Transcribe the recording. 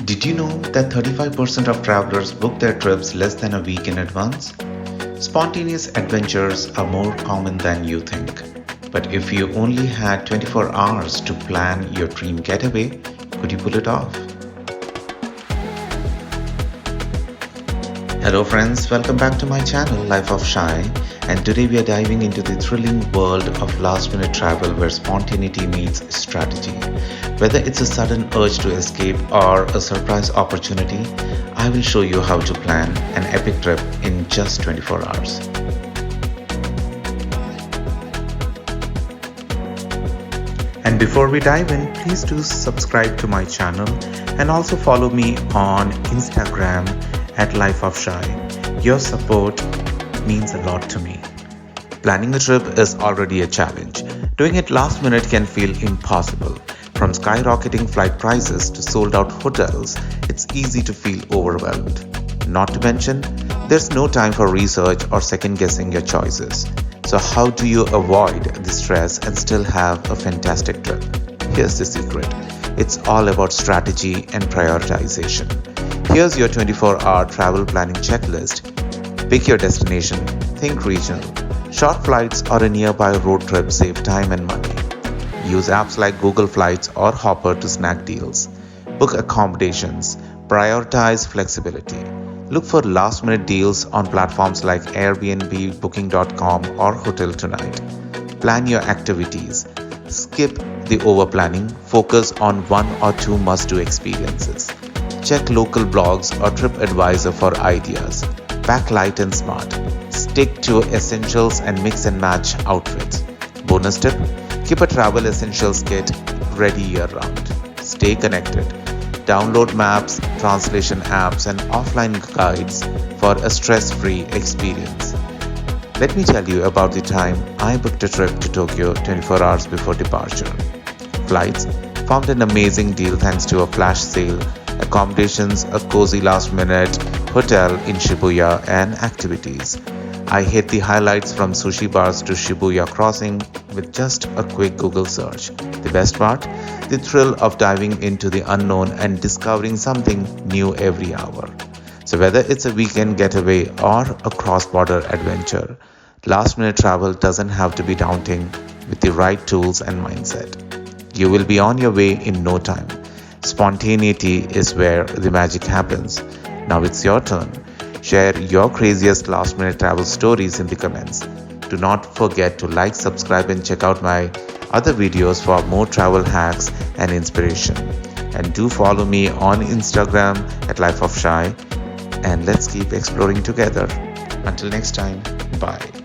Did you know that 35% of travelers book their trips less than a week in advance? Spontaneous adventures are more common than you think. But if you only had 24 hours to plan your dream getaway, could you pull it off? Hello friends, welcome back to my channel LifeOfShai, and today we are diving into the thrilling world of last-minute travel where spontaneity meets strategy. Whether it's a sudden urge to escape or a surprise opportunity, I will show you how to plan an epic trip in just 24 hours. And before we dive in, please do subscribe to my channel and also follow me on Instagram at LifeOfShai. Your support means a lot to me. Planning a trip is already a challenge. Doing it last minute can feel impossible. From skyrocketing flight prices to sold out hotels, it's easy to feel overwhelmed. Not to mention, there's no time for research or second guessing your choices. So how do you avoid the stress and still have a fantastic trip? Here's the secret. It's all about strategy and prioritization. Here's your 24-hour travel planning checklist. Pick your destination, think regional. Short flights or a nearby road trip save time and money. Use apps like Google Flights or Hopper to snag deals. Book accommodations. Prioritize flexibility. Look for last-minute deals on platforms like Airbnb, Booking.com, or Hotel Tonight. Plan your activities. Skip the over-planning. Focus on one or two must-do experiences. Check local blogs or TripAdvisor for ideas. Pack light and smart. Stick to essentials and mix and match outfits. Bonus tip: keep a travel essentials kit ready year-round. Stay connected. Download maps, translation apps, and offline guides for a stress-free experience. Let me tell you about the time I booked a trip to Tokyo 24 hours before departure. Flights: found an amazing deal thanks to a flash sale. Accommodations: a cozy last-minute hotel in Shibuya, and activities: I hit the highlights from sushi bars to Shibuya crossing with just a quick Google search. The best part? The thrill of diving into the unknown and discovering something new every hour. So whether it's a weekend getaway or a cross-border adventure, last-minute travel doesn't have to be daunting with the right tools and mindset. You will be on your way in no time. Spontaneity is where the magic happens. Now it's your turn. Share your craziest last-minute travel stories in the comments. Do not forget to like, subscribe, and check out my other videos for more travel hacks and inspiration. And do follow me on Instagram at LifeOfShai. And let's keep exploring together. Until next time, bye.